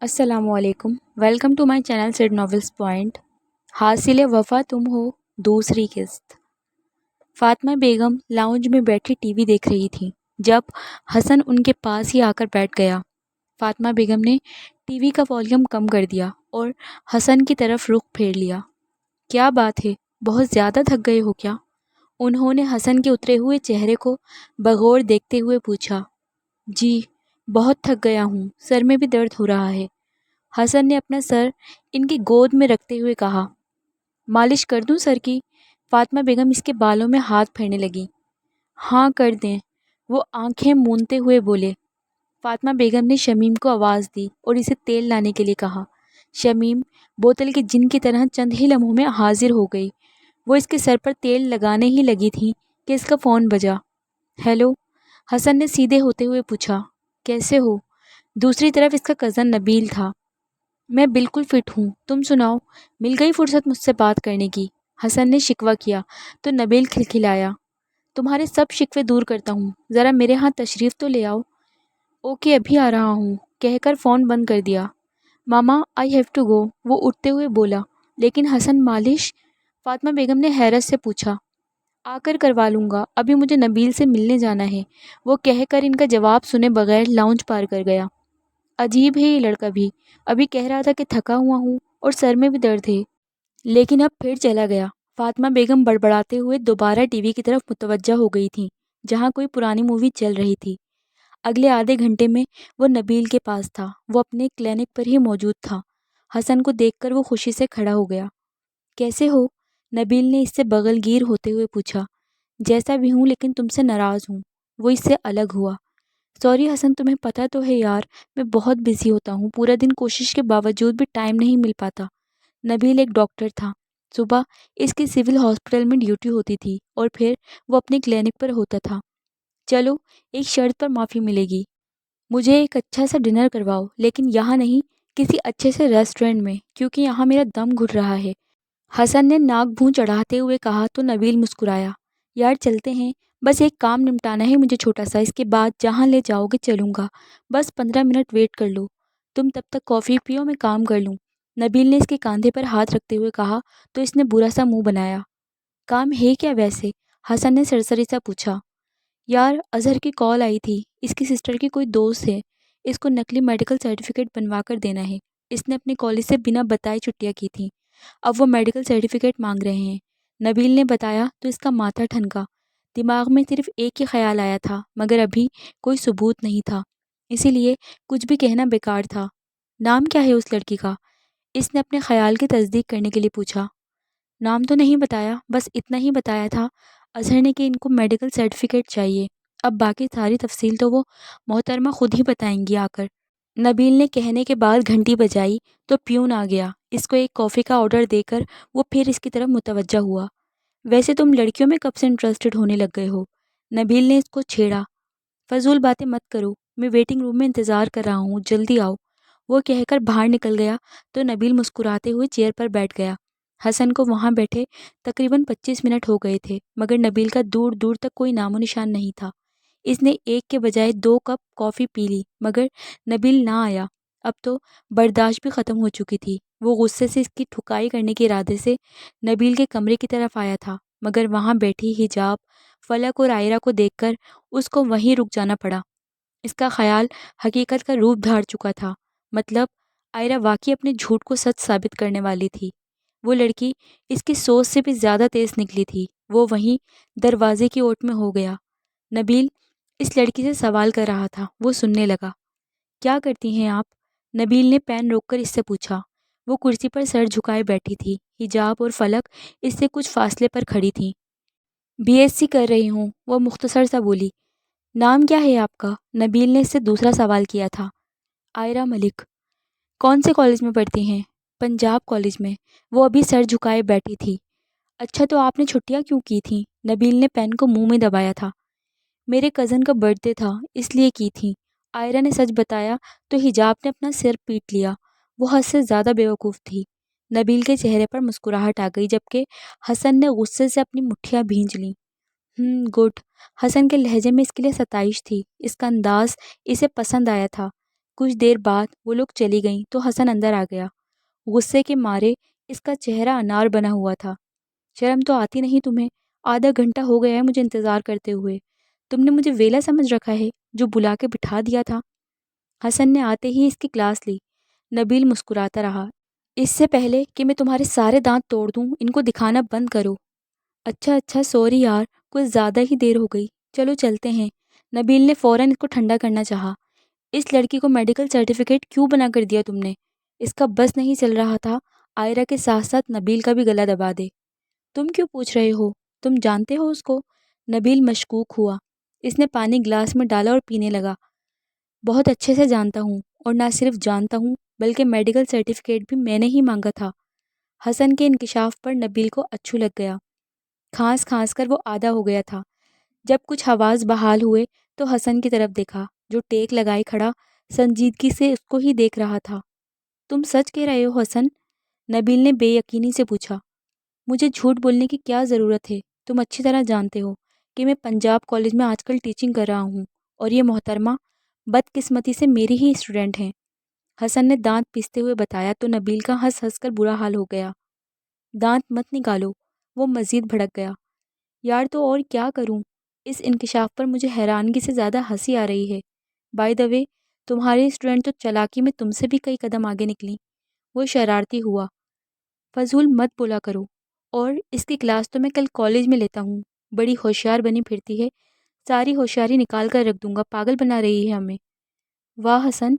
السلام علیکم، welcome to my channel sad novels point. حاصل وفا تم ہو دوسری قسط۔ فاطمہ بیگم لاؤنج میں بیٹھی ٹی وی دیکھ رہی تھیں جب حسن ان کے پاس ہی آ کر بیٹھ گیا۔ فاطمہ بیگم نے ٹی وی کا والیوم کم کر دیا اور حسن کی طرف رخ پھیر لیا۔ کیا بات ہے، بہت زیادہ تھک گئے ہو کیا؟ انہوں نے حسن کے اترے ہوئے چہرے کو بغور دیکھتے ہوئے پوچھا۔ جی بہت تھک گیا ہوں، سر میں بھی درد ہو رہا ہے، حسن نے اپنا سر ان کی گود میں رکھتے ہوئے کہا۔ مالش کر دوں سر کی؟ فاطمہ بیگم اس کے بالوں میں ہاتھ پھیرنے لگی۔ ہاں کر دیں، وہ آنکھیں مونتے ہوئے بولے۔ فاطمہ بیگم نے شمیم کو آواز دی اور اسے تیل لانے کے لیے کہا۔ شمیم بوتل کے جن کی طرح چند ہی لمحوں میں حاضر ہو گئی۔ وہ اس کے سر پر تیل لگانے ہی لگی تھی کہ اس کا فون بجا۔ ہیلو، حسن نے سیدھے ہوتے ہوئے پوچھا۔ کیسے ہو؟ دوسری طرف اس کا کزن نبیل تھا۔ میں بالکل فٹ ہوں، تم سناؤ، مل گئی فرصت مجھ سے بات کرنے کی؟ حسن نے شکوہ کیا تو نبیل کھلکھلایا۔ تمہارے سب شکوے دور کرتا ہوں، ذرا میرے ہاں تشریف تو لے آؤ۔ اوکے ابھی آ رہا ہوں، کہہ کر فون بند کر دیا۔ ماما آئی ہیو ٹو گو، وہ اٹھتے ہوئے بولا۔ لیکن حسن مالش؟ فاطمہ بیگم نے حیرت سے پوچھا۔ آ کر کروا لوں گا، ابھی مجھے نبیل سے ملنے جانا ہے، وہ کہہ کر ان کا جواب سنے بغیر لاؤنج پار کر گیا۔ عجیب ہے یہ لڑکا بھی، ابھی کہہ رہا تھا کہ تھکا ہوا ہوں اور سر میں بھی درد ہے، لیکن اب پھر چلا گیا۔ فاطمہ بیگم بڑبڑاتے ہوئے دوبارہ ٹی وی کی طرف متوجہ ہو گئی تھیں جہاں کوئی پرانی مووی چل رہی تھی۔ اگلے آدھے گھنٹے میں وہ نبیل کے پاس تھا، وہ اپنے کلینک پر ہی موجود تھا۔ حسن کو دیکھ کر وہ خوشی سے کھڑا ہو گیا۔ کیسے ہو؟ نبیل نے اس سے بغل گیر ہوتے ہوئے پوچھا۔ جیسا بھی ہوں لیکن تم سے ناراض ہوں، وہ اس سے الگ ہوا۔ سوری حسن، تمہیں پتہ تو ہے یار، میں بہت بزی ہوتا ہوں، پورا دن کوشش کے باوجود بھی ٹائم نہیں مل پاتا۔ نبیل ایک ڈاکٹر تھا، صبح اس کی سول ہاسپٹل میں ڈیوٹی ہوتی تھی اور پھر وہ اپنے کلینک پر ہوتا تھا۔ چلو ایک شرط پر معافی ملے گی، مجھے ایک اچھا سا ڈنر کرواؤ، لیکن یہاں نہیں، کسی اچھے سے ریسٹورنٹ میں، کیونکہ یہاں میرا دم گھٹ رہا ہے۔ حسن نے ناک بھوں چڑھاتے ہوئے کہا تو نبیل مسکرایا۔ یار چلتے ہیں، بس ایک کام نمٹانا ہے مجھے چھوٹا سا، اس کے بعد جہاں لے جاؤ گے چلوں گا، بس 15 منٹ ویٹ کر لو، تم تب تک کافی پیو، میں کام کر لوں۔ نبیل نے اس کے کاندھے پر ہاتھ رکھتے ہوئے کہا تو اس نے برا سا منہ بنایا۔ کام ہے کیا ویسے؟ حسن نے سرسری سا پوچھا۔ یار اظہر کی کال آئی تھی، اس کی سسٹر کی کوئی دوست ہے، اس کو نقلی میڈیکل سرٹیفکیٹ بنوا کر دینا ہے، اس نے اپنے کالج سے بنا بتائے چھٹیاں کی تھیں، اب وہ میڈیکل سرٹیفکیٹ مانگ رہے ہیں۔ نبیل نے بتایا تو اس کا ماتھا ٹھنکا۔ دماغ میں صرف ایک ہی خیال آیا تھا مگر ابھی کوئی ثبوت نہیں تھا، اسی لیے کچھ بھی کہنا بیکار تھا۔ نام کیا ہے اس لڑکی کا؟ اس نے اپنے خیال کی تصدیق کرنے کے لیے پوچھا۔ نام تو نہیں بتایا، بس اتنا ہی بتایا تھا اظہر نے کہ ان کو میڈیکل سرٹیفکیٹ چاہیے، اب باقی ساری تفصیل تو وہ محترمہ خود ہی بتائیں گی آ کر۔ نبیل نے کہنے کے بعد گھنٹی بجائی تو پیون آ گیا، اس کو ایک کافی کا آرڈر دے کر وہ پھر اس کی طرف متوجہ ہوا۔ ویسے تم لڑکیوں میں کب سے انٹرسٹڈ ہونے لگ گئے ہو؟ نبیل نے اس کو چھیڑا۔ فضول باتیں مت کرو، میں ویٹنگ روم میں انتظار کر رہا ہوں، جلدی آؤ، وہ کہہ کر باہر نکل گیا تو نبیل مسکراتے ہوئے چیئر پر بیٹھ گیا۔ حسن کو وہاں بیٹھے تقریباً 25 منٹ ہو گئے تھے مگر نبیل کا دور دور تک کوئی نام و نشان نہیں تھا۔ اس نے ایک کے بجائے 2 کپ کافی پی لی مگر نبیل نہ آیا۔ اب تو برداشت بھی ختم ہو چکی تھی، وہ غصے سے اس کی ٹھکائی کرنے کے ارادے سے نبیل کے کمرے کی طرف آیا تھا مگر وہاں بیٹھی حجاب، فلک اور عائرہ کو دیکھ کر اس کو وہیں رک جانا پڑا۔ اس کا خیال حقیقت کا روپ دھار چکا تھا، مطلب عائرہ واقعی اپنے جھوٹ کو سچ ثابت کرنے والی تھی۔ وہ لڑکی اس کی سوچ سے بھی زیادہ تیز نکلی تھی۔ وہ وہیں دروازے کی اوٹ میں ہو گیا۔ نبیل اس لڑکی سے سوال کر رہا تھا، وہ سننے لگا۔ کیا کرتی ہیں آپ؟ نبیل نے پین روک کر اس سے پوچھا۔ وہ کرسی پر سر جھکائے بیٹھی تھی، حجاب اور فلک اس سے کچھ فاصلے پر کھڑی تھیں۔ بی ایس سی کر رہی ہوں، وہ مختصر سا بولی۔ نام کیا ہے آپ کا؟ نبیل نے اس سے دوسرا سوال کیا تھا۔ عائرہ ملک۔ کون سے کالج میں پڑھتی ہیں؟ پنجاب کالج میں، وہ ابھی سر جھکائے بیٹھی تھی۔ اچھا تو آپ نے چھٹیاں کیوں کی تھیں؟ نبیل نے پین کو منہ میں دبایا تھا۔ میرے کزن کا برتھ ڈے تھا اس لیے کی تھیں، عائرہ نے سچ بتایا تو حجاب نے اپنا سر پیٹ لیا، وہ حد سے زیادہ بیوقوف تھی۔ نبیل کے چہرے پر مسکراہٹ آ گئی جبکہ حسن نے غصے سے اپنی مٹھیاں بھینج لیں۔ گڈ۔ حسن کے لہجے میں اس کے لیے ستائش تھی، اس کا انداز اسے پسند آیا تھا۔ کچھ دیر بعد وہ لوگ چلی گئیں تو حسن اندر آ گیا۔ غصے کے مارے اس کا چہرہ انار بنا ہوا تھا۔ شرم تو آتی نہیں تمہیں؟ آدھا گھنٹہ ہو گیا ہے مجھے انتظار کرتے ہوئے۔ تم نے مجھے ویلا سمجھ رکھا ہے جو بلا کے بٹھا دیا تھا۔ حسن نے آتے ہی اس کی کلاس لی۔ نبیل مسکراتا رہا۔ اس سے پہلے کہ میں تمہارے سارے دانت توڑ دوں ان کو دکھانا بند کرو۔ اچھا سوری یار، کچھ زیادہ ہی دیر ہو گئی، چلو چلتے ہیں۔ نبیل نے فوراً اس کو ٹھنڈا کرنا چاہا۔ اس لڑکی کو میڈیکل سرٹیفکیٹ کیوں بنا کر دیا تم نے؟ اس کا بس نہیں چل رہا تھا آئرہ کے ساتھ ساتھ نبیل کا بھی گلا دبا دے۔ تم کیوں پوچھ رہے ہو؟ تم جانتے ہو اس کو؟ نبیل مشکوک ہوا۔ اس نے پانی گلاس میں ڈالا اور پینے لگا۔ بہت اچھے سے جانتا ہوں، اور نہ صرف جانتا ہوں بلکہ میڈیکل سرٹیفکیٹ بھی میں نے ہی مانگا تھا۔ حسن کے انکشاف پر نبیل کو اچھو لگ گیا۔ کھانس کر وہ آدھا ہو گیا تھا۔ جب کچھ حواس بحال ہوئے تو حسن کی طرف دیکھا جو ٹیک لگائے کھڑا سنجیدگی سے اس کو ہی دیکھ رہا تھا۔ تم سچ کہہ رہے ہو حسن؟ نبیل نے بے یقینی سے پوچھا۔ مجھے جھوٹ بولنے کی کیا ضرورت ہے؟ تم اچھی طرح جانتے ہو کہ میں پنجاب کالج میں آج کل ٹیچنگ کر رہا ہوں، اور یہ محترمہ بدقسمتی سے میری ہی اسٹوڈنٹ ہیں۔ حسن نے دانت پیستے ہوئے بتایا تو نبیل کا ہنس ہنس کر برا حال ہو گیا۔ دانت مت نکالو، وہ مزید بھڑک گیا۔ یار تو اور کیا کروں؟ اس انکشاف پر مجھے حیرانگی سے زیادہ ہنسی آ رہی ہے۔ بائی دا وے، تمہاری اسٹوڈنٹ تو چالاکی میں تم سے بھی کئی قدم آگے نکلی۔ وہ شرارتی ہوا۔ فضول مت بولا کرو، اور اس کی کلاس تو میں کل کالج میں لیتا ہوں۔ بڑی ہوشیار بنی پھرتی ہے، ساری ہوشیاری نکال کر رکھ دوں گا، پاگل بنا رہی ہے ہمیں۔ واہ حسن،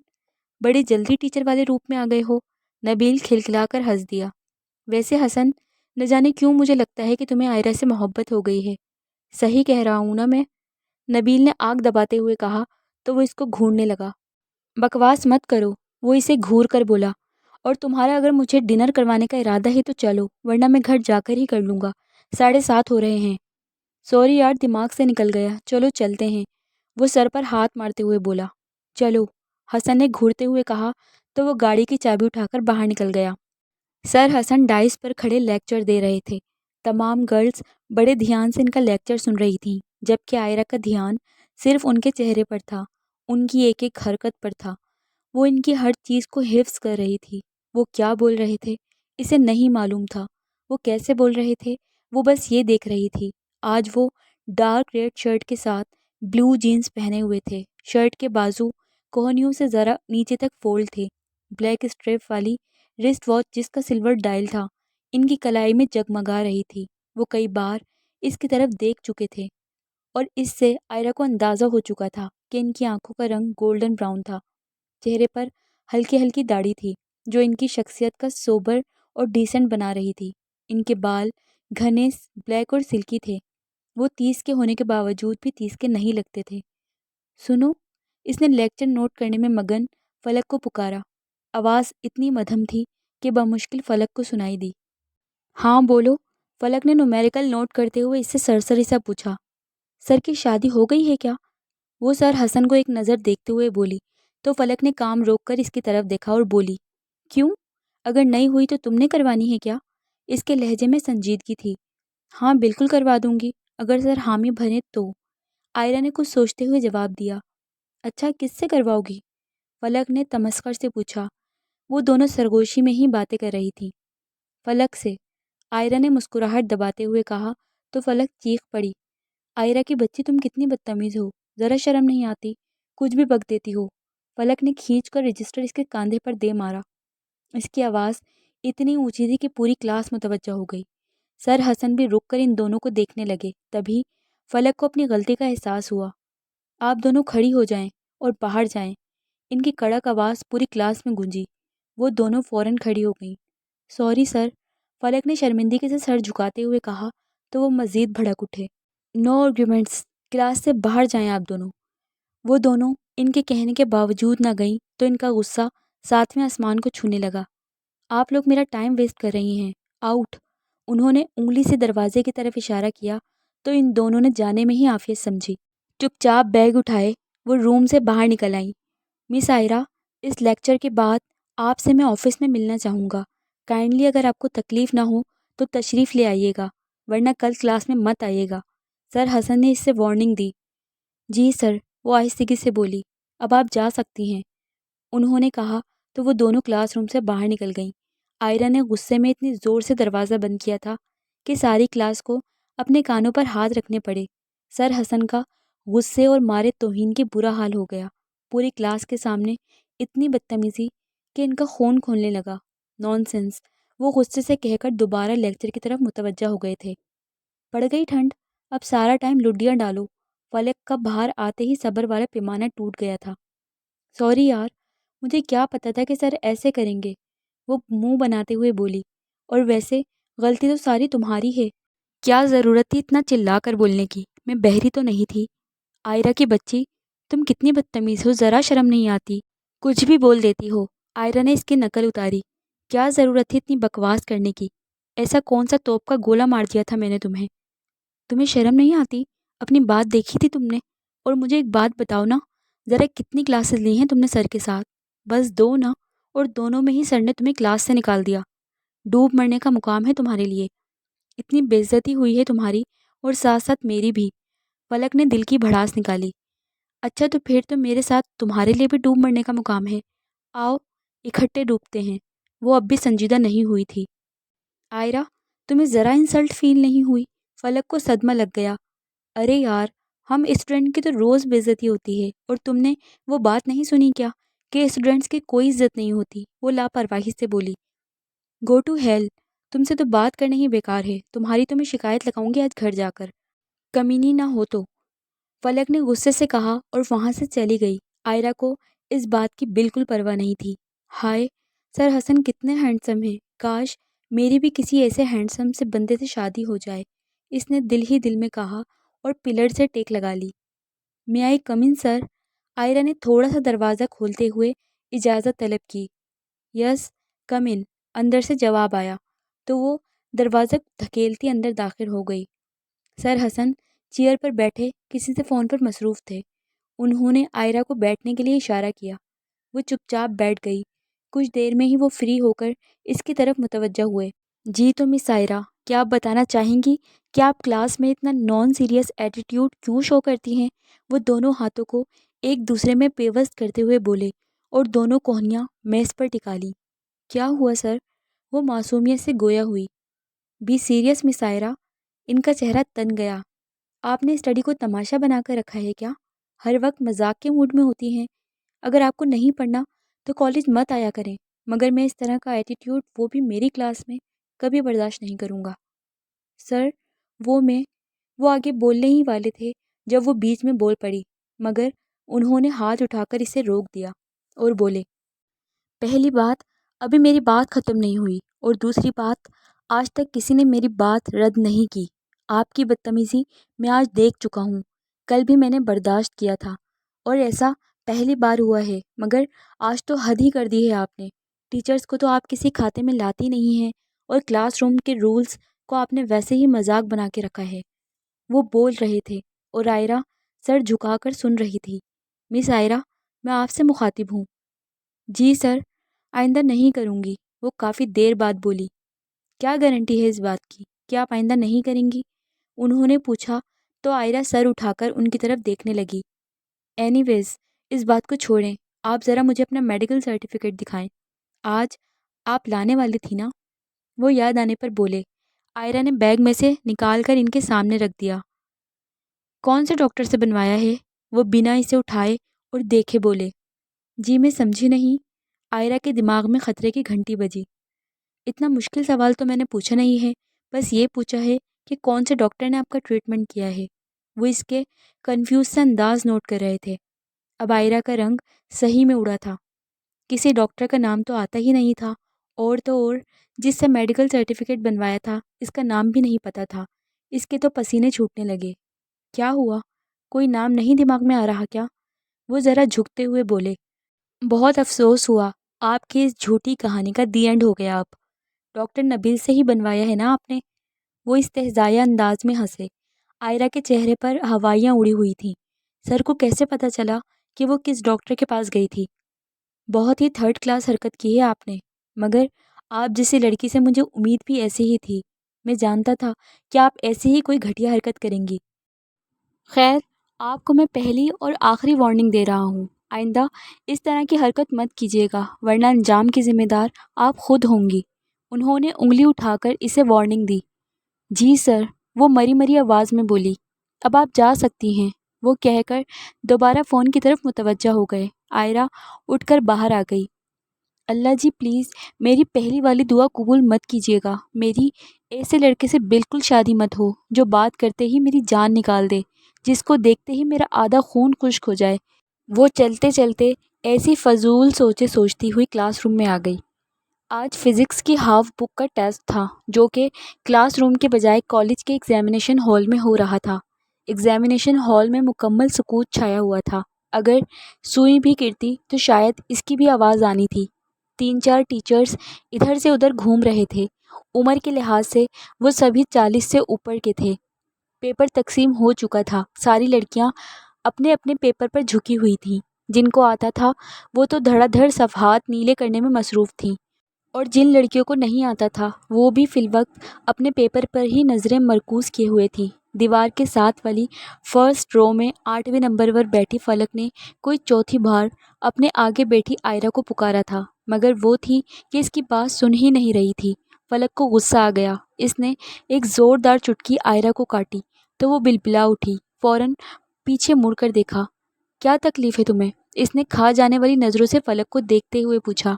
بڑے جلدی ٹیچر والے روپ میں آ گئے ہو۔ نبیل کھلکھلا کر ہنس دیا۔ ویسے حسن، نہ جانے کیوں مجھے لگتا ہے کہ تمہیں آئرہ سے محبت ہو گئی ہے۔ صحیح کہہ رہا ہوں نا میں؟ نبیل نے آنکھ دباتے ہوئے کہا تو وہ اس کو گھورنے لگا۔ بکواس مت کرو، وہ اسے گھور کر بولا۔ اور تمہارا اگر مجھے ڈنر کروانے کا ارادہ ہے تو چلو، ورنہ میں گھر جا کر ہی کر لوں گا، 7:30 ہو رہے ہیں۔ سوری یار، دماغ سے نکل گیا، چلو چلتے ہیں، وہ سر پر ہاتھ مارتے ہوئے بولا۔ چلو، حسن نے گھورتے ہوئے کہا تو وہ گاڑی کی چابی اٹھا کر باہر نکل گیا۔ سر حسن ڈائس پر کھڑے لیکچر دے رہے تھے۔ تمام گرلز بڑے دھیان سے ان کا لیکچر سن رہی تھیں، جبکہ آئرہ کا دھیان صرف ان کے چہرے پر تھا، ان کی ایک ایک حرکت پر تھا۔ وہ ان کی ہر چیز کو حفظ کر رہی تھی۔ وہ کیا بول رہے تھے اسے نہیں معلوم تھا، وہ کیسے بول رہے تھے وہ بس یہ دیکھ رہی تھی۔ آج وہ ڈارک ریڈ شرٹ کے ساتھ بلو جینز پہنے ہوئے تھے۔ شرٹ کے بازو کوہنیوں سے ذرا نیچے تک فولڈ تھے۔ بلیک اسٹریپ والی رسٹ واچ جس کا سلور ڈائل تھا ان کی کلائی میں جگمگا رہی تھی۔ وہ کئی بار اس کی طرف دیکھ چکے تھے، اور اس سے آئرہ کو اندازہ ہو چکا تھا کہ ان کی آنکھوں کا رنگ گولڈن براؤن تھا۔ چہرے پر ہلکی ہلکی داڑھی تھی جو ان کی شخصیت کا سوبر اور ڈیسنٹ بنا رہی تھی۔ ان کے بال گھنے بلیک اور سلکی تھے۔ وہ 30 کے ہونے کے باوجود بھی 30 کے نہیں لگتے تھے۔ سنو، اس نے لیکچر نوٹ کرنے میں مگن فلک کو پکارا۔ آواز اتنی مدھم تھی کہ بمشکل فلک کو سنائی دی۔ ہاں بولو، فلک نے نومیریکل نوٹ کرتے ہوئے اس سے سرسری سا پوچھا۔ سر کی شادی ہو گئی ہے کیا؟ وہ سر حسن کو ایک نظر دیکھتے ہوئے بولی تو فلک نے کام روک کر اس کی طرف دیکھا اور بولی، کیوں؟ اگر نہیں ہوئی تو تم نے کروانی ہے کیا؟ اس کے لہجے میں سنجیدگی تھی۔ ہاں بالکل کروا دوں گی، اگر سر حامی بھرے تو، آئرہ نے کچھ سوچتے ہوئے جواب دیا۔ اچھا، کس سے کرواؤ گی؟ فلک نے تمسخر سے پوچھا۔ وہ دونوں سرگوشی میں ہی باتیں کر رہی تھی۔ فلک سے، آئرہ نے مسکراہٹ دباتے ہوئے کہا تو فلک چیخ پڑی۔ آئرہ کی بچی، تم کتنی بدتمیز ہو، ذرا شرم نہیں آتی، کچھ بھی بک دیتی ہو۔ فلک نے کھینچ کر رجسٹر اس کے کاندھے پر دے مارا۔ اس کی آواز اتنی اونچی تھی کہ پوری کلاس متوجہ ہو گئی۔ سر حسن بھی رک کر ان دونوں کو دیکھنے لگے۔ تبھی فلک کو اپنی غلطی کا احساس ہوا۔ آپ دونوں کھڑی ہو جائیں اور باہر جائیں، ان کی کڑک آواز پوری کلاس میں گونجی۔ وہ دونوں فوراً کھڑی ہو گئیں۔ سوری سر، فلک نے شرمندگی سے سر جھکاتے ہوئے کہا تو وہ مزید بھڑک اٹھے۔ نو آرگیومنٹس، کلاس سے باہر جائیں آپ دونوں۔ وہ دونوں ان کے کہنے کے باوجود نہ گئیں تو ان کا غصہ 7ویں آسمان کو چھونے لگا۔ آپ لوگ میرا ٹائم ویسٹ کر رہی ہیں، آؤٹ۔ انہوں نے انگلی سے دروازے کی طرف اشارہ کیا تو ان دونوں نے جانے میں ہی عافیت سمجھی۔ چپ چاپ بیگ اٹھائے وہ روم سے باہر نکل آئیں۔ مس آئرہ، اس لیکچر کے بعد آپ سے میں آفس میں ملنا چاہوں گا۔ کائنڈلی اگر آپ کو تکلیف نہ ہو تو تشریف لے آئیے گا، ورنہ کل کلاس میں مت آئیے گا، سر حسن نے اس سے وارننگ دی۔ جی سر، وہ آہستگی سے بولی۔ اب آپ جا سکتی ہیں۔ انہوں نے کہا تو وہ دونوں کلاس روم سے باہر نکل گئیں۔ آئرہ نے غصے میں اتنی زور سے دروازہ بند کیا تھا کہ ساری کلاس کو اپنے کانوں پر ہاتھ رکھنے پڑے۔ سر حسن کا غصے اور مارے توہین کے برا حال ہو گیا۔ پوری کلاس کے سامنے اتنی بدتمیزی کہ ان کا خون کھولنے لگا۔ نان سینس، وہ غصے سے کہہ کر دوبارہ لیکچر کی طرف متوجہ ہو گئے تھے۔ پڑ گئی ٹھنڈ، اب سارا ٹائم لڈیاں ڈالو۔ فلک کا باہر آتے ہی صبر والا پیمانہ ٹوٹ گیا تھا۔ سوری یار، مجھے کیا پتا تھا کہ سر ایسے کریں گے، وہ منہ بناتے ہوئے بولی۔ اور ویسے غلطی تو ساری تمہاری ہے، کیا ضرورت تھی اتنا چلا کر بولنے کی، میں بہری تو نہیں تھی۔ آئرہ کی بچی، تم کتنی بدتمیز ہو، ذرا شرم نہیں آتی، کچھ بھی بول دیتی ہو۔ آئرہ نے اس کی نقل اتاری۔ کیا ضرورت تھی اتنی بکواس کرنے کی، ایسا کون سا توپ کا گولہ مار دیا تھا میں نے تمہیں؟ تمہیں شرم نہیں آتی؟ اپنی بات دیکھی تھی تم نے؟ اور مجھے ایک بات بتاؤ نا، ذرا کتنی کلاسز لی ہیں تم نے سر کے ساتھ؟ بس 2 نا، اور دونوں میں ہی سر نے تمہیں کلاس سے نکال دیا۔ ڈوب مرنے کا مقام ہے تمہارے لیے، اتنی بے عزتی ہوئی ہے تمہاری، اور ساتھ ساتھ میری بھی۔ فلک نے دل کی بھڑاس نکالی۔ اچھا تو پھر تو میرے ساتھ تمہارے لیے بھی ڈوب مرنے کا مقام ہے، آؤ اکٹھے ڈوبتے ہیں۔ وہ اب بھی سنجیدہ نہیں ہوئی تھی۔ آئرہ، تمہیں ذرا انسلٹ فیل نہیں ہوئی؟ فلک کو صدمہ لگ گیا۔ ارے یار، ہم اسٹوڈنٹ کی تو روز بے عزتی ہوتی ہے، اور تم نے وہ بات نہیں سنی کیا کہ اسٹوڈنٹس کی کوئی عزت نہیں ہوتی؟ وہ لاپرواہی سے بولی۔ گو ٹو ہیل، تم سے تو بات کرنا ہی بیکار ہے، تمہاری تو میں شکایت لگاؤں گی آج گھر جا کر، کمینی نہ ہو تو۔ فلک نے غصے سے کہا اور وہاں سے چلی گئی۔ آئرہ کو اس بات کی بالکل پرواہ نہیں تھی۔ ہائے، سر حسن کتنے ہینڈسم ہیں، کاش میری بھی کسی ایسے ہینڈسم سے بندے سے شادی ہو جائے، اس نے دل ہی دل میں کہا اور پلر سے ٹیک لگا لی۔ میں آئی کم ان سر؟ آئرہ نے تھوڑا سا دروازہ کھولتے ہوئے اجازت طلب کی۔ یس کم ان، اندر سے جواب آیا، تو وہ دروازہ دھکیلتی اندر داخل ہو گئی۔ سر حسن چیئر پر بیٹھے کسی سے فون پر مصروف تھے۔ انہوں نے آئرہ کو بیٹھنے کے لیے اشارہ کیا۔ وہ چپ چاپ بیٹھ گئی۔ کچھ دیر میں ہی وہ فری ہو کر اس کی طرف متوجہ ہوئے۔ جی تو مس آئرہ، کیا آپ بتانا چاہیں گی کہ آپ کلاس میں اتنا نان سیریس ایٹیٹیوڈ کیوں شو کرتی ہیں؟ وہ دونوں ہاتھوں کو ایک دوسرے میں پیوست کرتے ہوئے بولے اور دونوں کوہنیاں میز پر ٹکا لیں۔ کیا ہوا سر؟ وہ معصومیت سے گویا ہوئی۔ بی سیریس مس آئرہ، ان کا چہرہ تن گیا۔ آپ نے اسٹڈی کو تماشا بنا کر رکھا ہے کیا؟ ہر وقت مذاق کے موڈ میں ہوتی ہیں۔ اگر آپ کو نہیں پڑھنا تو کالج مت آیا کریں، مگر میں اس طرح کا ایٹیٹیوڈ، وہ بھی میری کلاس میں، کبھی برداشت نہیں کروں گا۔ سر، وہ آگے بولنے ہی والے تھے جب وہ بیچ میں بول پڑی، مگر انہوں نے ہاتھ اٹھا کر اسے روک دیا اور بولے، پہلی بات، ابھی میری بات ختم نہیں ہوئی، اور دوسری بات، آج تک کسی نے میری بات رد نہیں کی۔ آپ کی بدتمیزی میں آج دیکھ چکا ہوں، کل بھی میں نے برداشت کیا تھا، اور ایسا پہلی بار ہوا ہے، مگر آج تو حد ہی کر دی ہے آپ نے۔ ٹیچرز کو تو آپ کسی کھاتے میں لاتی نہیں ہیں، اور کلاس روم کے رولز کو آپ نے ویسے ہی مذاق بنا کے رکھا ہے۔ وہ بول رہے تھے اور آئرہ سر جھکا کر سن رہی تھی۔ مس آئرہ، میں آپ سے مخاطب ہوں۔ جی سر، آئندہ نہیں کروں گی، وہ کافی دیر بعد بولی۔ کیا گارنٹی ہے اس بات کی کہ آپ آئندہ نہیں کریں گی؟ انہوں نے پوچھا تو آئرہ سر اٹھا کر ان کی طرف دیکھنے لگی۔ اینی ویز، اس بات کو چھوڑیں، آپ ذرا مجھے اپنا میڈیکل سرٹیفکیٹ دکھائیں۔ آج آپ لانے والی تھی نا؟ وہ یاد آنے پر بولے۔ آئرہ نے بیگ میں سے نکال کر ان کے سامنے رکھ دیا۔ کون سے ڈاکٹر سے بنوایا ہے؟ وہ بنا اسے اٹھائے اور دیکھے بولے۔ جی میں سمجھی نہیں۔ آئرہ کے دماغ میں خطرے کی گھنٹی بجی۔ اتنا مشکل سوال تو میں نے پوچھا نہیں ہے، بس یہ پوچھا ہے کہ کون سے ڈاکٹر نے آپ کا ٹریٹمنٹ کیا ہے۔ وہ اس کے کنفیوز سے انداز نوٹ کر رہے تھے۔ اب آئرہ کا رنگ صحیح میں اڑا تھا۔ کسی ڈاکٹر کا نام تو آتا ہی نہیں تھا، اور تو اور جس سے میڈیکل سرٹیفکیٹ بنوایا تھا اس کا نام بھی نہیں پتہ تھا۔ اس کے تو پسینے چھوٹنے لگے۔ کیا ہوا؟ کوئی نام نہیں دماغ میں آ رہا کیا؟ وہ ذرا جھکتے ہوئے بولے۔ بہت افسوس ہوا، آپ کی اس جھوٹی کہانی کا دی اینڈ ہو گیا اب۔ ڈاکٹر نبیل سے ہی بنوایا ہے نا آپ نے؟ وہ استہزائیہ انداز میں ہنسے۔ آئرہ کے چہرے پر ہوائیاں اڑی ہوئی تھیں۔ سر کو کیسے پتہ چلا کہ وہ کس ڈاکٹر کے پاس گئی تھی؟ بہت ہی تھرڈ کلاس حرکت کی ہے آپ نے، مگر آپ جیسی لڑکی سے مجھے امید بھی ایسی ہی تھی۔ میں جانتا تھا کہ آپ ایسی ہی کوئی گھٹیا حرکت کریں گی۔ خیر، آپ کو میں پہلی اور آخری وارننگ دے رہا ہوں، آئندہ اس طرح کی حرکت مت کیجیے گا ورنہ انجام کی ذمہ دار آپ خود ہوں گی۔ انہوں نے انگلی اٹھا کر اسے وارننگ دی۔ جی سر، وہ مری مری آواز میں بولی۔ اب آپ جا سکتی ہیں، وہ کہہ کر دوبارہ فون کی طرف متوجہ ہو گئے۔ عائرہ اٹھ کر باہر آ گئی۔ اللہ جی پلیز میری پہلی والی دعا قبول مت کیجیے گا، میری ایسے لڑکے سے بالکل شادی مت ہو جو بات کرتے ہی میری جان نکال دے، جس کو دیکھتے ہی میرا آدھا خون خشک ہو جائے۔ وہ چلتے چلتے ایسی فضول سوچیں سوچتی ہوئی کلاس روم میں آ گئی۔ آج فزکس کی ہاف بک کا ٹیسٹ تھا جو کہ کلاس روم کے بجائے کالج کے ایگزامینیشن ہال میں ہو رہا تھا۔ ایگزامینیشن ہال میں مکمل سکوت چھایا ہوا تھا۔ اگر سوئی بھی گرتی تو شاید اس کی بھی آواز آنی تھی۔ 3-4 ٹیچرز ادھر سے ادھر گھوم رہے تھے۔ عمر کے لحاظ سے وہ سبھی 40 سے اوپر کے تھے۔ پیپر تقسیم ہو چکا تھا۔ ساری لڑکیاں اپنے اپنے پیپر پر جھکی ہوئی تھیں۔ جن کو آتا تھا وہ تو دھڑا دھڑ صفحات نیلے کرنے میں مصروف تھیں، اور جن لڑکیوں کو نہیں آتا تھا وہ بھی فی الوقت اپنے پیپر پر ہی نظریں مرکوز کیے ہوئے تھیں۔ دیوار کے ساتھ والی فرسٹ رو میں 8ویں نمبر پر بیٹھی فلک نے کوئی چوتھی بار اپنے آگے بیٹھی عائرہ کو پکارا تھا، مگر وہ تھی کہ اس کی بات سن ہی نہیں رہی تھی۔ فلک کو غصہ آ گیا۔ اس نے ایک زوردار چٹکی عائرہ کو کاٹی تو وہ بلبلا اٹھی۔ فوراً پیچھے مڑ کر دیکھا۔ کیا تکلیف ہے تمہیں؟ اس نے کھا جانے والی نظروں سے فلک کو دیکھتے ہوئے پوچھا۔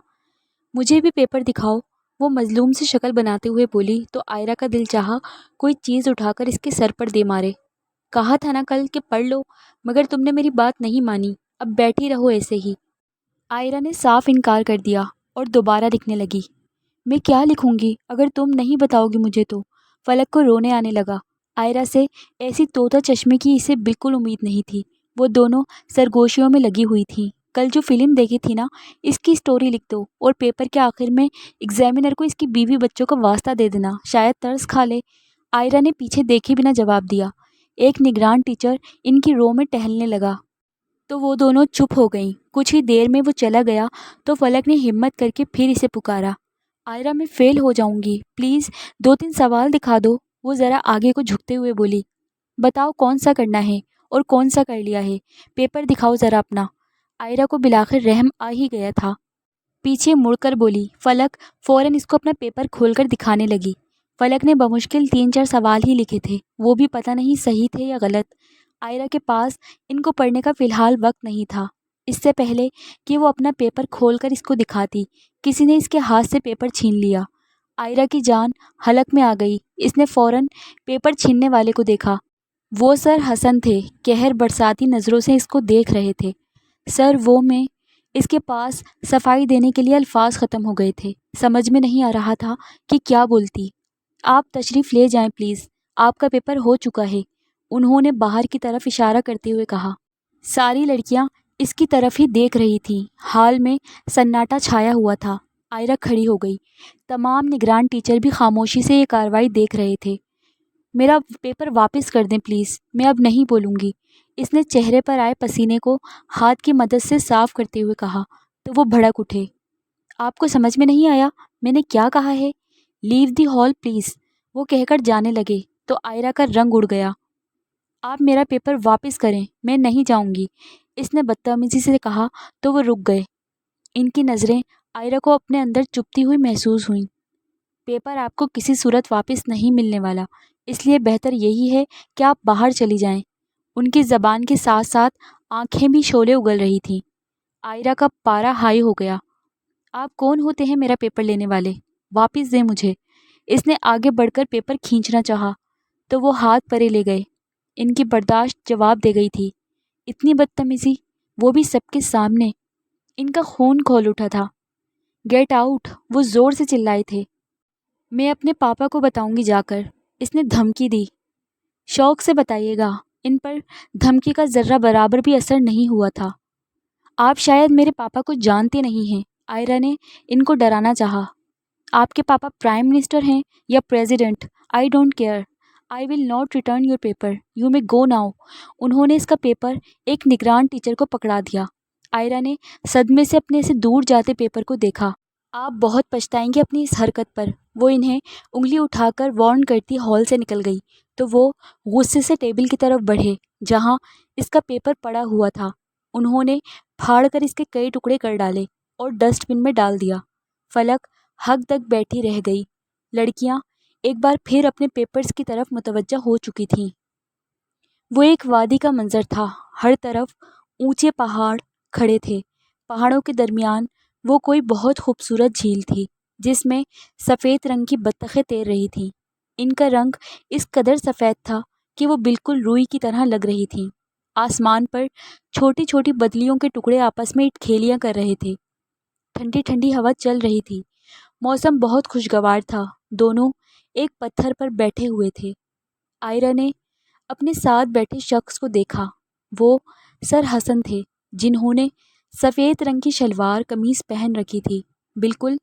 مجھے بھی پیپر دکھاؤ، وہ مظلوم سی شکل بناتے ہوئے بولی تو عائرہ کا دل چاہا کوئی چیز اٹھا کر اس کے سر پر دے مارے۔ کہا تھا نا کل کہ پڑھ لو، مگر تم نے میری بات نہیں مانی، اب بیٹھی رہو ایسے ہی۔ عائرہ نے صاف انکار کر دیا اور دوبارہ لکھنے لگی۔ میں کیا لکھوں گی اگر تم نہیں بتاؤ گی مجھے تو؟ فلک کو رونے آنے لگا۔ عائرہ سے ایسی طوطا چشمے کی اسے بالکل امید نہیں تھی۔ وہ دونوں سرگوشیوں میں لگی ہوئی تھیں۔ کل جو فلم دیکھی تھی نا، اس کی سٹوری لکھ دو اور پیپر کے آخر میں ایگزامینر کو اس کی بیوی بچوں کا واسطہ دے دینا، شاید ترس کھا لے۔ عائرہ نے پیچھے دیکھے بنا جواب دیا۔ ایک نگران ٹیچر ان کی رو میں ٹہلنے لگا تو وہ دونوں چپ ہو گئیں۔ کچھ ہی دیر میں وہ چلا گیا تو فلک نے ہمت کر کے پھر اسے پکارا۔ عائرہ میں فیل ہو جاؤں گی، پلیز 2-3 سوال دکھا دو، وہ ذرا آگے کو جھکتے ہوئے بولی۔ بتاؤ کون سا کرنا ہے اور کون سا کر لیا ہے، پیپر دکھاؤ ذرا اپنا۔ عائرہ کو بالآخر رحم آ ہی گیا تھا۔ پیچھے مڑ کر بولی۔ فلک فوراً اس کو اپنا پیپر کھول کر دکھانے لگی۔ فلک نے بمشکل 3-4 سوال ہی لکھے تھے، وہ بھی پتہ نہیں صحیح تھے یا غلط۔ عائرہ کے پاس ان کو پڑھنے کا فی الحال وقت نہیں تھا۔ اس سے پہلے کہ وہ اپنا پیپر کھول کر اس کو دکھاتی، کسی نے اس کے ہاتھ سے پیپر چھین لیا۔ عائرہ کی جان حلق میں آ گئی۔ اس نے فوراً پیپر چھیننے والے کو دیکھا۔ وہ سر حسن تھے، قہر برساتی نظروں سے اس کو دیکھ رہے تھے۔ سر وہ میں اس کے پاس صفائی دینے کے لیے الفاظ ختم ہو گئے تھے۔ سمجھ میں نہیں آ رہا تھا کہ کیا بولتی۔ آپ تشریف لے جائیں پلیز، آپ کا پیپر ہو چکا ہے، انہوں نے باہر کی طرف اشارہ کرتے ہوئے کہا۔ ساری لڑکیاں اس کی طرف ہی دیکھ رہی تھیں۔ ہال میں سناٹا چھایا ہوا تھا۔ عائرہ کھڑی ہو گئی۔ تمام نگران ٹیچر بھی خاموشی سے یہ کارروائی دیکھ رہے تھے۔ میرا پیپر واپس کر دیں پلیز، میں اب نہیں بولوں گی، اس نے چہرے پر آئے پسینے کو ہاتھ کی مدد سے صاف کرتے ہوئے کہا تو وہ بھڑک اٹھے۔ آپ کو سمجھ میں نہیں آیا میں نے کیا کہا ہے؟ لیو دی ہال پلیز، وہ کہہ کر جانے لگے تو عائرہ کا رنگ اڑ گیا۔ آپ میرا پیپر واپس کریں، میں نہیں جاؤں گی، اس نے بدتمیزی سے کہا تو وہ رک گئے۔ ان کی نظریں عائرہ کو اپنے اندر چبھتی ہوئی محسوس ہوئیں۔ پیپر آپ کو کسی صورت واپس نہیں ملنے والا، اس لیے بہتر یہی ہے کہ آپ باہر چلی جائیں۔ ان کی زبان کے ساتھ ساتھ آنکھیں بھی شعلے اگل رہی تھیں۔ عائرہ کا پارا ہائی ہو گیا۔ آپ کون ہوتے ہیں میرا پیپر لینے والے؟ واپس دیں مجھے۔ اس نے آگے بڑھ کر پیپر کھینچنا چاہا تو وہ ہاتھ پرے لے گئے۔ ان کی برداشت جواب دے گئی تھی۔ اتنی بدتمیزی، وہ بھی سب کے سامنے۔ ان کا خون کھول اٹھا تھا۔ گیٹ آؤٹ، وہ زور سے چلائے تھے۔ میں اپنے پاپا کو بتاؤں گی جا کر، اس نے دھمکی دی۔ شوق سے بتائیے گا، ان پر دھمکی کا ذرہ برابر بھی اثر نہیں ہوا تھا۔ آپ شاید میرے پاپا کو جانتے نہیں ہیں، عائرہ نے ان کو ڈرانا چاہا۔ آپ کے پاپا پرائم منسٹر ہیں یا president, I don't care, I will not return your paper, you may go now. انہوں نے اس کا پیپر ایک نگران ٹیچر کو پکڑا دیا۔ عائرہ نے صدمے سے اپنے سے دور جاتے پیپر کو دیکھا۔ آپ بہت پچھتائیں گے اپنی اس حرکت پر، وہ انہیں انگلی اٹھا کر وارن کرتی ہال سے نکل گئی تو وہ غصے سے ٹیبل کی طرف بڑھے جہاں اس کا پیپر پڑا ہوا تھا۔ انہوں نے پھاڑ کر اس کے کئی ٹکڑے کر ڈالے اور ڈسٹ بن میں ڈال دیا۔ فلک حق تک بیٹھی رہ گئی۔ لڑکیاں ایک بار پھر اپنے پیپرز کی طرف متوجہ ہو چکی تھیں۔ وہ ایک وادی کا منظر تھا۔ ہر طرف اونچے پہاڑ کھڑے تھے۔ پہاڑوں کے درمیان وہ کوئی بہت خوبصورت جھیل تھی جس میں سفید رنگ کی بطخیں تیر رہی تھیں۔ ان کا رنگ اس قدر سفید تھا کہ وہ بالکل روئی کی طرح لگ رہی تھیں۔ آسمان پر چھوٹی چھوٹی بدلیوں کے ٹکڑے آپس میں کھیلیاں کر رہے تھے۔ ٹھنڈی ٹھنڈی ہوا چل رہی تھی۔ موسم بہت خوشگوار تھا۔ دونوں ایک پتھر پر بیٹھے ہوئے تھے۔ آئرہ نے اپنے ساتھ بیٹھے شخص کو دیکھا۔ وہ سر حسن تھے، جنہوں نے سفید رنگ کی شلوار قمیض پہن رکھی تھی، بالکل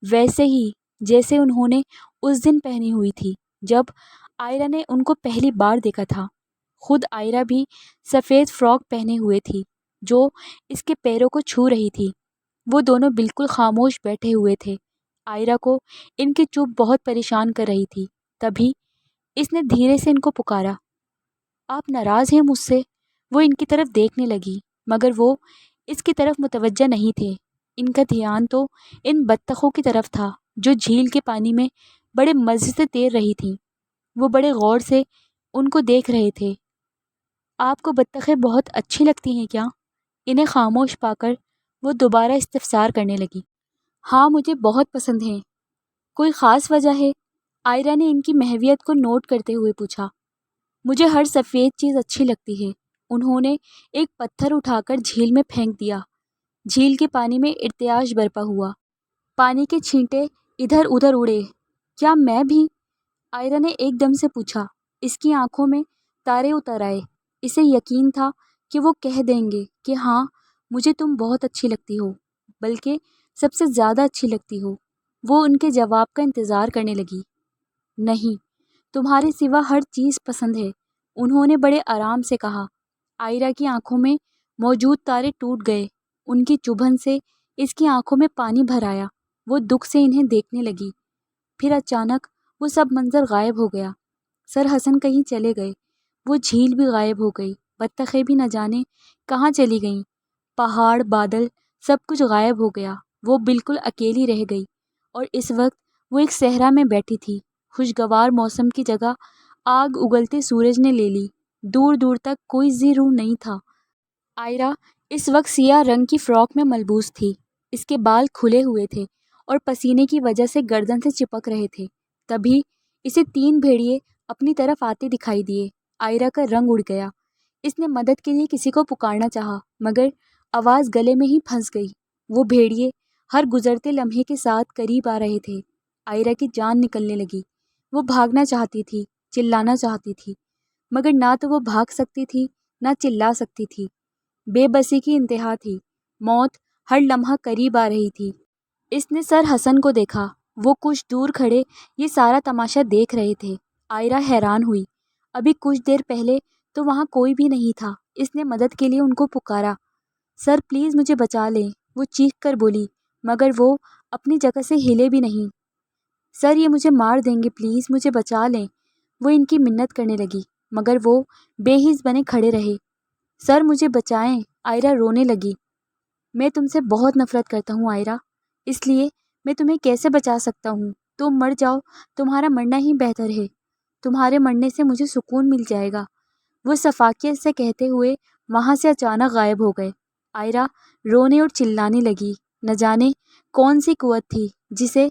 ویسے ہی جیسے انہوں نے اس دن پہنی ہوئی تھی جب آئرہ نے ان کو پہلی بار دیکھا تھا۔ خود آئرہ بھی سفید فراک پہنے ہوئے تھی جو اس کے پیروں کو چھو رہی تھی۔ وہ دونوں بالکل خاموش بیٹھے ہوئے تھے۔ آئرہ کو ان کی چپ بہت پریشان کر رہی تھی۔ تبھی اس نے دھیرے سے ان کو پکارا، آپ ناراض ہیں مجھ سے؟ وہ ان کی طرف دیکھنے لگی مگر وہ اس کی طرف متوجہ نہیں تھے۔ ان کا دھیان تو ان بطخوں کی طرف تھا جو جھیل کے پانی میں بڑے مزے سے تیر رہی تھیں۔ وہ بڑے غور سے ان کو دیکھ رہے تھے۔ آپ کو بطخیں بہت اچھی لگتی ہیں کیا؟ انہیں خاموش پا کر وہ دوبارہ استفسار کرنے لگی۔ ہاں، مجھے بہت پسند ہیں۔ کوئی خاص وجہ ہے؟ آئرہ نے ان کی محویت کو نوٹ کرتے ہوئے پوچھا۔ مجھے ہر سفید چیز اچھی لگتی ہے۔ انہوں نے ایک پتھر اٹھا کر جھیل میں پھینک دیا۔ جھیل کے پانی میں ارتعاش برپا ہوا۔ پانی کے چھینٹے ادھر ادھر اڑے۔ کیا میں بھی؟ آئرہ نے ایک دم سے پوچھا۔ اس کی آنکھوں میں تارے اتر آئے۔ اسے یقین تھا کہ وہ کہہ دیں گے کہ ہاں، مجھے تم بہت اچھی لگتی ہو، بلکہ سب سے زیادہ اچھی لگتی ہو۔ وہ ان کے جواب کا انتظار کرنے لگی۔ نہیں، تمہارے سوا ہر چیز پسند ہے، انہوں نے بڑے آرام سے کہا۔ آئرہ کی آنکھوں میں موجود تارے ٹوٹ گئے۔ ان کی چبھن سے اس کی آنکھوں میں پانی بھر آیا۔ وہ دکھ سے انہیں دیکھنے لگی۔ پھر اچانک وہ سب منظر غائب ہو گیا۔ سر حسن کہیں چلے گئے۔ وہ جھیل بھی غائب ہو گئی۔ بطخیں بھی نہ جانے کہاں چلی گئیں۔ پہاڑ، بادل، سب کچھ غائب ہو گیا۔ وہ بالکل اکیلی رہ گئی اور اس وقت وہ ایک صحرا میں بیٹھی تھی۔ خوشگوار موسم کی جگہ آگ اگلتے سورج نے لے لی۔ دور دور تک کوئی ذی روح نہیں تھا۔ آئرہ اس وقت سیاہ رنگ کی فراک میں ملبوس تھی۔ اس کے بال کھلے ہوئے تھے اور پسینے کی وجہ سے گردن سے چپک رہے تھے۔ تبھی اسے 3 بھیڑیے اپنی طرف آتے دکھائی دیے۔ آئرہ کا رنگ اڑ گیا۔ اس نے مدد کے لیے کسی کو پکارنا چاہا مگر آواز گلے میں ہی پھنس گئی۔ وہ بھیڑیے ہر گزرتے لمحے کے ساتھ قریب آ رہے تھے۔ آئرہ کی جان نکلنے لگی۔ وہ بھاگنا چاہتی تھی، چلانا چاہتی تھی، مگر نہ تو وہ بھاگ سکتی تھی نہ چلا سکتی تھی۔ بے بسی کی انتہا تھی۔ موت ہر لمحہ قریب آ رہی تھی۔ اس نے سر حسن کو دیکھا۔ وہ کچھ دور کھڑے یہ سارا تماشا دیکھ رہے تھے۔ آئرہ حیران ہوئی۔ ابھی کچھ دیر پہلے تو وہاں کوئی بھی نہیں تھا۔ اس نے مدد کے لیے ان کو پکارا، سر پلیز مجھے بچا لیں، وہ چیخ کر بولی، مگر وہ اپنی جگہ سے ہلے بھی نہیں۔ سر یہ مجھے مار دیں گے، پلیز مجھے بچا لیں، وہ ان کی منت کرنے لگی مگر وہ بے حس بنے کھڑے رہے۔ سر مجھے بچائیں، آئرہ رونے لگی۔ میں تم سے بہت نفرت کرتا ہوں آئرہ، اس لیے میں تمہیں کیسے بچا سکتا ہوں؟ تم مر جاؤ، تمہارا مرنا ہی بہتر ہے، تمہارے مرنے سے مجھے سکون مل جائے گا۔ وہ شفقت سے کہتے ہوئے وہاں سے اچانک غائب ہو گئے۔ آئرہ رونے اور چلانے لگی۔ نہ جانے کون سی قوت تھی جسے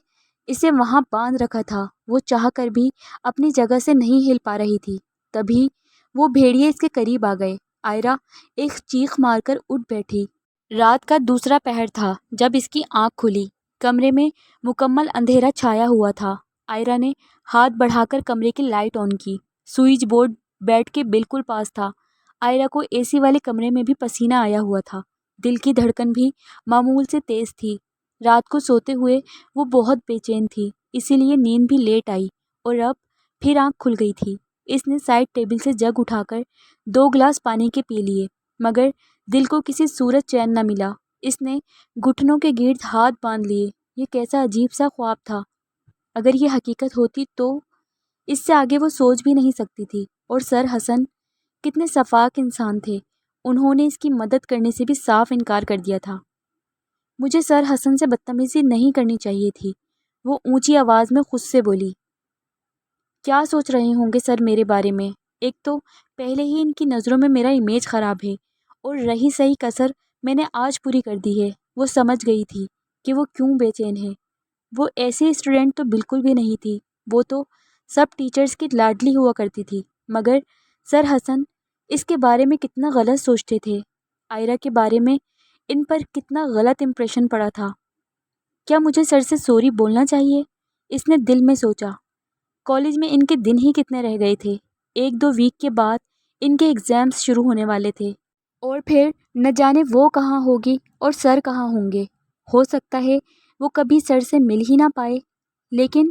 اسے وہاں باندھ رکھا تھا۔ وہ چاہ کر بھی اپنی جگہ سے نہیں ہل پا رہی تھی۔ تبھی وہ بھیڑیے اس کے قریب آ گئے۔ آئرہ ایک چیخ مار کر اٹھ بیٹھی۔ رات کا دوسرا پہر تھا جب اس کی آنکھ کھلی۔ کمرے میں مکمل اندھیرا چھایا ہوا تھا۔ آئرہ نے ہاتھ بڑھا کر کمرے کی لائٹ آن کی۔ سوئچ بورڈ بیڈ کے بالکل پاس تھا۔ آئرہ کو اے سی والے کمرے میں بھی پسینہ آیا ہوا تھا۔ دل کی دھڑکن بھی معمول سے تیز تھی۔ رات کو سوتے ہوئے وہ بہت بے چین تھی، اسی لیے نیند بھی لیٹ آئی اور اب پھر آنکھ کھل گئی تھی۔ اس نے سائڈ ٹیبل سے جگ اٹھا کر 2 گلاس پانی کے پی لیے مگر دل کو کسی صورت چین نہ ملا۔ اس نے گھٹنوں کے گرد ہاتھ باندھ لیے۔ یہ کیسا عجیب سا خواب تھا۔ اگر یہ حقیقت ہوتی تو اس سے آگے وہ سوچ بھی نہیں سکتی تھی۔ اور سر حسن کتنے شفاق انسان تھے۔ انہوں نے اس کی مدد کرنے سے بھی صاف انکار کر دیا تھا۔ مجھے سر حسن سے بدتمیزی نہیں کرنی چاہیے تھی، وہ اونچی آواز میں خود سے بولی۔ کیا سوچ رہے ہوں گے سر میرے بارے میں؟ ایک تو پہلے ہی ان کی نظروں میں میرا امیج خراب ہے، اور رہی صحیح کسر میں نے آج پوری کر دی ہے۔ وہ سمجھ گئی تھی کہ وہ کیوں بے چین ہے۔ وہ ایسی اسٹوڈنٹ تو بالکل بھی نہیں تھی، وہ تو سب ٹیچرز کی لاڈلی ہوا کرتی تھی، مگر سر حسن اس کے بارے میں کتنا غلط سوچتے تھے، آئرہ کے بارے میں ان پر کتنا غلط امپریشن پڑا تھا۔ کیا مجھے سر سے سوری بولنا چاہیے؟ اس نے دل میں سوچا۔ کالج میں ان کے دن ہی کتنے رہ گئے تھے، 1-2 ویک کے بعد ان کے ایگزامز شروع ہونے والے تھے، اور پھر نہ جانے وہ کہاں ہوگی اور سر کہاں ہوں گے۔ ہو سکتا ہے وہ کبھی سر سے مل ہی نہ پائے، لیکن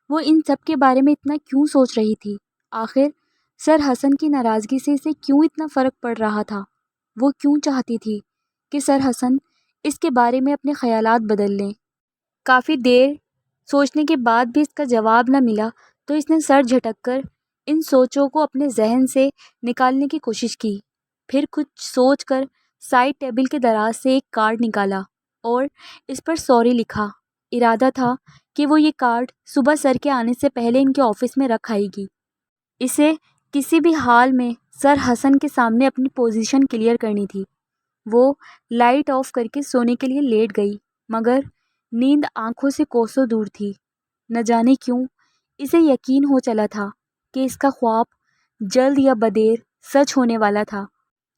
وہ ان سب کے بارے میں اتنا کیوں سوچ رہی تھی؟ آخر سر حسن کی ناراضگی سے اسے کیوں اتنا فرق پڑ رہا تھا؟ وہ کیوں چاہتی تھی کہ سر حسن اس کے بارے میں اپنے خیالات بدل لیں؟ کافی دیر سوچنے کے بعد بھی اس کا جواب نہ ملا تو اس نے سر جھٹک کر ان سوچوں کو اپنے ذہن سے نکالنے کی کوشش کی۔ پھر کچھ سوچ کر سائڈ ٹیبل کے دراز سے ایک کارڈ نکالا اور اس پر سوری لکھا۔ ارادہ تھا کہ وہ یہ کارڈ صبح سر کے آنے سے پہلے ان کے آفس میں رکھ آئے گی۔ اسے کسی بھی حال میں سر حسن کے سامنے اپنی پوزیشن کلیئر کرنی تھی۔ وہ لائٹ آف کر کے سونے کے لیے لیٹ گئی، مگر نیند آنکھوں سے کوسوں دور تھی۔ نہ جانے کیوں اسے یقین ہو چلا تھا کہ اس کا خواب جلد یا بدیر سچ ہونے والا تھا،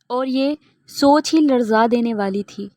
اور یہ سوچ ہی لرزا دینے والی تھی۔